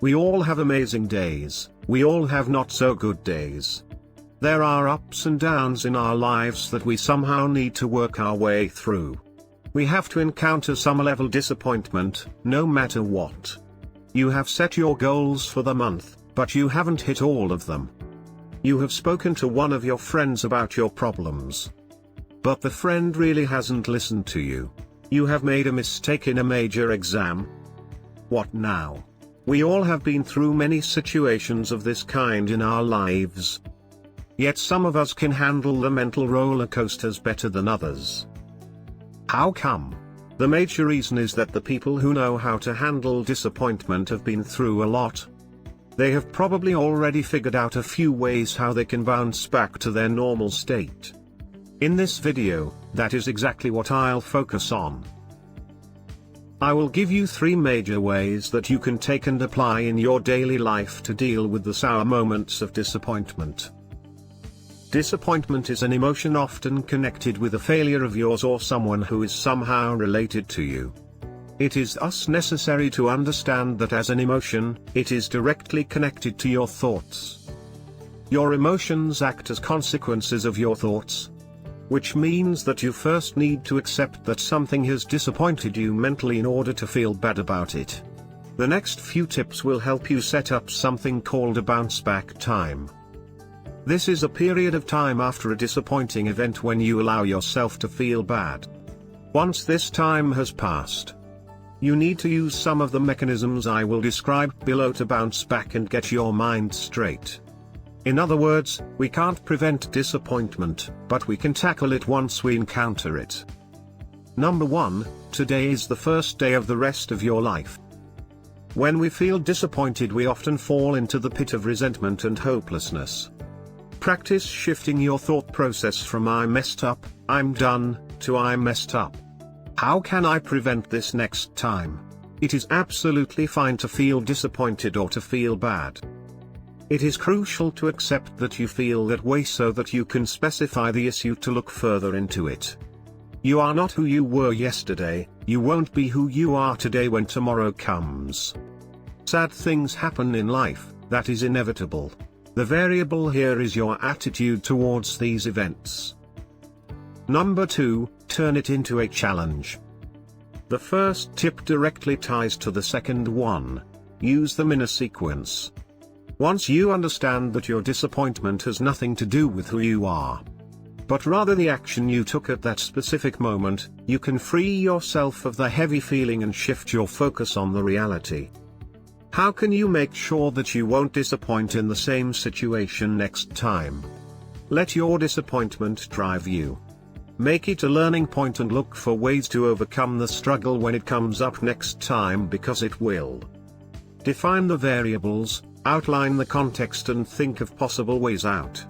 We all have amazing days, we all have not so good days. There are ups and downs in our lives that we somehow need to work our way through. We have to encounter some level disappointment, no matter what. You have set your goals for the month, but you haven't hit all of them. You have spoken to one of your friends about your problems, but the friend really hasn't listened to you. You have made a mistake in a major exam. What now? We all have been through many situations of this kind in our lives. Yet some of us can handle the mental roller coasters better than others. How come? The major reason is that the people who know how to handle disappointment have been through a lot. They have probably already figured out a few ways how they can bounce back to their normal state. In this video, that is exactly what I'll focus on. I will give you 3 major ways that you can take and apply in your daily life to deal with the sour moments of disappointment. Disappointment is an emotion often connected with a failure of yours or someone who is somehow related to you. It is thus necessary to understand that as an emotion, it is directly connected to your thoughts. Your emotions act as consequences of your thoughts, which means that you first need to accept that something has disappointed you mentally in order to feel bad about it. The next few tips will help you set up something called a bounce back time. This is a period of time after a disappointing event when you allow yourself to feel bad. Once this time has passed, you need to use some of the mechanisms I will describe below to bounce back and get your mind straight. In other words, we can't prevent disappointment, but we can tackle it once we encounter it. Number 1, today is the first day of the rest of your life. When we feel disappointed, we often fall into the pit of resentment and hopelessness. Practice shifting your thought process from "I messed up, I'm done," to "I messed up. How can I prevent this next time?" It is absolutely fine to feel disappointed or to feel bad. It is crucial to accept that you feel that way so that you can specify the issue to look further into it. You are not who you were yesterday, you won't be who you are today when tomorrow comes. Sad things happen in life, that is inevitable. The variable here is your attitude towards these events. Number 2, turn it into a challenge. The first tip directly ties to the second one. Use them in a sequence. Once you understand that your disappointment has nothing to do with who you are, but rather the action you took at that specific moment, you can free yourself of the heavy feeling and shift your focus on the reality. How can you make sure that you won't disappoint in the same situation next time? Let your disappointment drive you. Make it a learning point and look for ways to overcome the struggle when it comes up next time, because it will. Define the variables, outline the context, and think of possible ways out.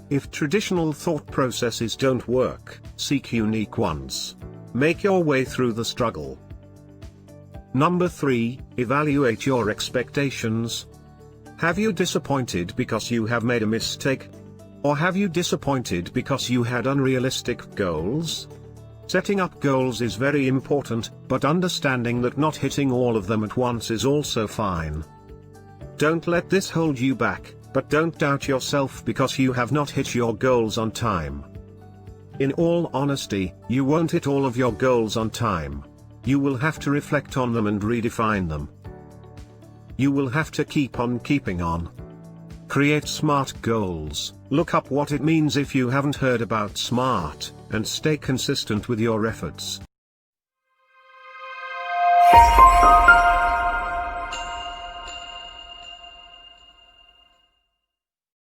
If traditional thought processes don't work, seek unique ones. Make your way through the struggle. Number 3, evaluate your expectations. Have you disappointed because you have made a mistake? Or have you disappointed because you had unrealistic goals? Setting up goals is very important, but understanding that not hitting all of them at once is also fine. Don't let this hold you back, but don't doubt yourself because you have not hit your goals on time. In all honesty, you won't hit all of your goals on time. You will have to reflect on them and redefine them. You will have to keep on keeping on. Create SMART goals. Look up what it means if you haven't heard about SMART, and stay consistent with your efforts.